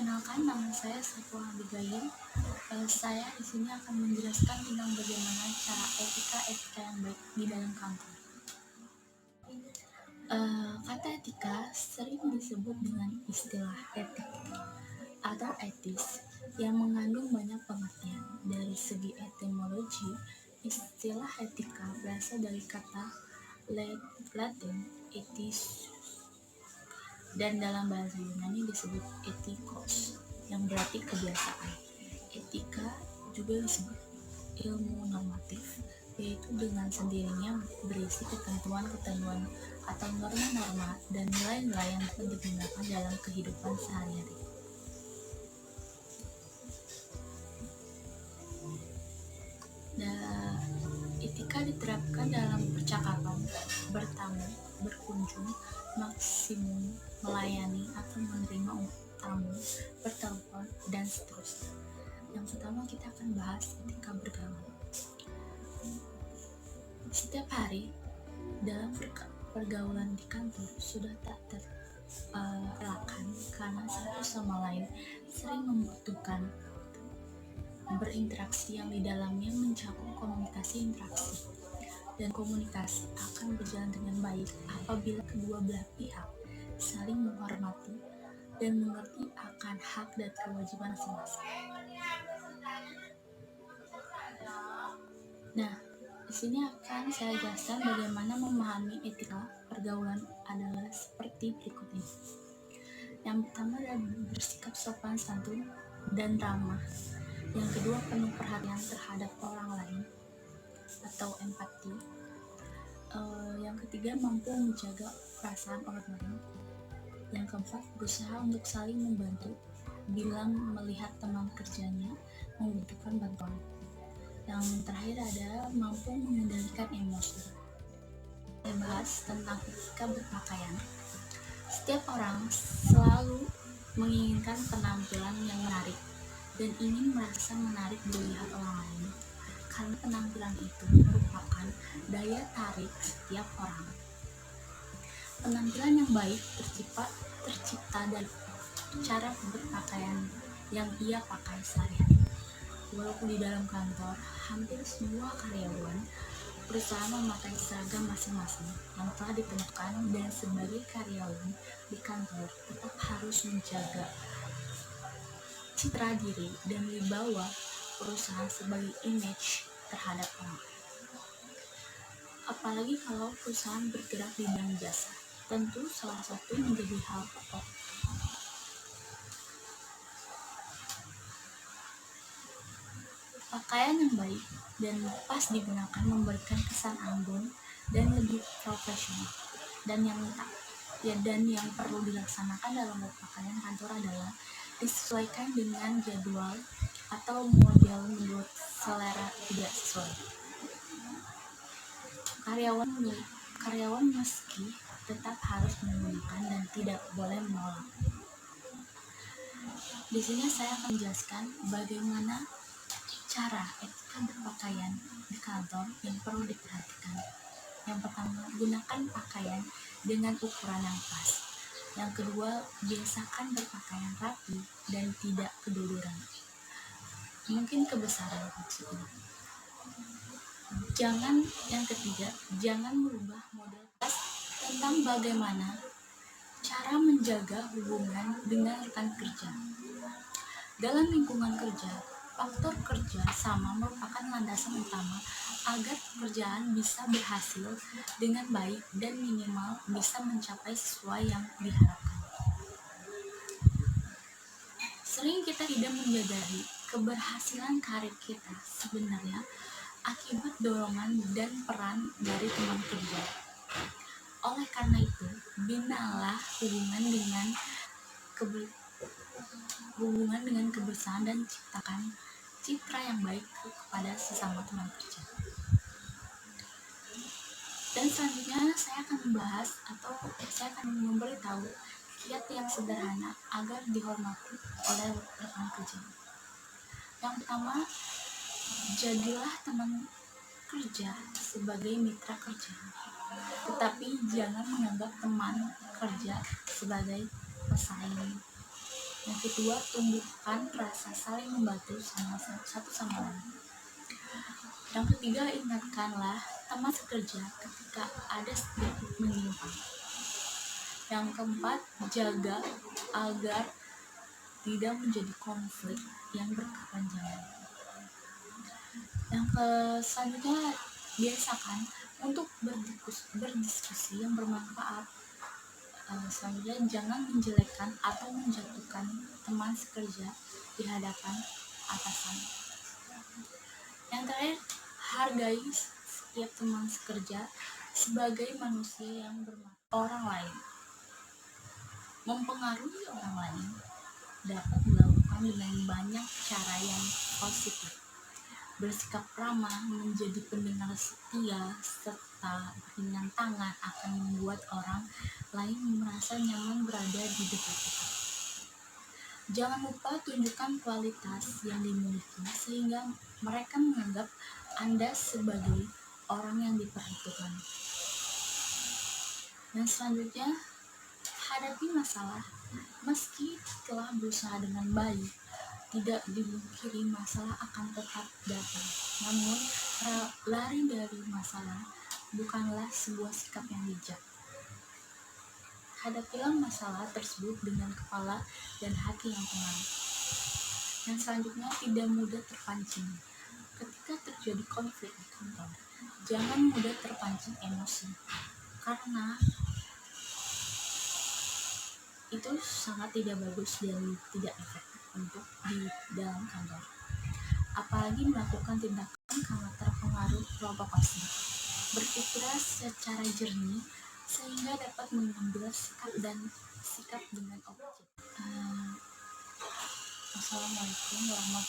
Perkenalkan, nama saya Saiful Abigail. Saya di sini akan menjelaskan tentang bagaimana cara etika yang baik di dalam kantor. Kata etika sering disebut dengan istilah etik atau etis yang mengandung banyak pengertian. Dari segi etimologi, istilah etika berasal dari kata Latin ethos, dan dalam bahasa Yunani disebut ethikos, yang berarti kebiasaan. Etika juga disebut ilmu normatif, yaitu dengan sendirinya berisi ketentuan-ketentuan atau norma-norma dan nilai-nilai yang dapat digunakan dalam kehidupan sehari-hari. Etika diterapkan dalam percakapan, bertamu, berkunjung, maksimum, melayani atau menerima tamu, bertelepon, dan seterusnya. Yang pertama kita akan bahas etika bergaul. Setiap hari dalam pergaulan di kantor sudah tak terelakkan karena satu sama lain sering membutuhkan berinteraksi yang di dalamnya mencakup komunikasi interaksi, dan komunikasi akan berjalan dengan baik apabila kedua belah pihak saling menghormati dan mengerti akan hak dan kewajiban masing-masing. Nah, di sini akan saya jelaskan bagaimana memahami etika pergaulan adalah seperti berikut ini. Yang pertama adalah bersikap sopan santun dan ramah. Yang kedua, penuh perhatian terhadap orang lain atau empati. Yang ketiga, mampu menjaga perasaan orang lain. Yang keempat, berusaha untuk saling membantu bila melihat teman kerjanya membutuhkan bantuan. Yang terakhir adalah mampu mengendalikan emosi. Saya bahas tentang etika berpakaian. Setiap orang selalu menginginkan penampilan yang menarik dan ingin merasa menarik dilihat orang lain, karena penampilan itu merupakan daya tarik setiap orang. Penampilan yang baik tercipta dari cara berpakaian yang ia pakai sehari-hari. Walaupun di dalam kantor, hampir semua karyawan berusaha memakai seragam masing-masing yang telah ditentukan, dan sebagai karyawan di kantor tetap harus menjaga citra diri dan wibawa perusahaan sebagai image terhadap orang. Apalagi kalau perusahaan bergerak di bidang jasa, tentu salah satu menjadi hal pokok. Pakaian yang baik dan pas digunakan memberikan kesan anggun dan lebih profesional. Dan yang perlu dilaksanakan dalam berpakaian kantor adalah disesuaikan dengan jadwal atau model menurut selera tidak sesuai. Karyawan meski tetap harus menggunakan dan tidak boleh menolak. Di sini saya akan menjelaskan bagaimana cara etika berpakaian di kantor yang perlu diperhatikan. Yang pertama, gunakan pakaian dengan ukuran yang pas. Yang kedua, biasakan berpakaian rapi dan tidak keduluran. Mungkin kebesaran maksudnya. Yang ketiga, jangan merubah model tas. Tentang bagaimana cara menjaga hubungan dengan rekan kerja. Dalam lingkungan kerja, faktor kerja sama merupakan landasan utama agar pekerjaan bisa berhasil dengan baik dan minimal bisa mencapai sesuai yang diharapkan. Sering kita tidak menyadari keberhasilan karir kita sebenarnya akibat dorongan dan peran dari teman kerja. Oleh karena itu, binalah hubungan dengan kebersamaan dan ciptakan citra yang baik kepada sesama teman kerja. Dan selanjutnya saya akan memberitahu kiat yang sederhana agar dihormati oleh rekan kerja. Yang pertama, jadilah teman kerja sebagai mitra kerja, tetapi jangan menganggap teman kerja sebagai pesaing. Yang kedua, tumbuhkan rasa saling membantu satu sama lain. Yang ketiga, ingatkanlah teman sekerja ketika ada sedikit menyimpang. Yang keempat, jaga agar tidak menjadi konflik yang berkepanjangan. Yang selanjutnya, biasakan untuk berdiskusi yang bermanfaat. Selanjutnya, jangan menjelekkan atau menjatuhkan teman sekerja di hadapan atasan. Yang terakhir, hargai setiap teman sekerja sebagai manusia yang bermanfaat. Orang lain mempengaruhi orang lain dapat dilakukan dengan banyak cara yang positif. Bersikap ramah, menjadi pendengar setia, serta ringan tangan akan membuat orang lain merasa nyaman berada di dekat kita. Jangan lupa tunjukkan kualitas yang dimiliki sehingga mereka menganggap Anda sebagai orang yang diperhitungkan. Yang selanjutnya, hadapi masalah meski telah berusaha dengan baik. Tidak dipungkiri masalah akan tetap datang. Namun, lari dari masalah bukanlah sebuah sikap yang bijak. Hadapilah masalah tersebut dengan kepala dan hati yang tenang. Yang selanjutnya, tidak mudah terpancing. Ketika terjadi konflik di kantor, jangan mudah terpancing emosi, karena itu sangat tidak bagus dan tidak efektif untuk di dalam kantor. Apalagi melakukan tindakan karena terpengaruh provokasi. Berpikirlah secara jernih sehingga dapat mengambil sikap dengan objektif. Wassalamualaikum warahmatullahi wabarakatuh.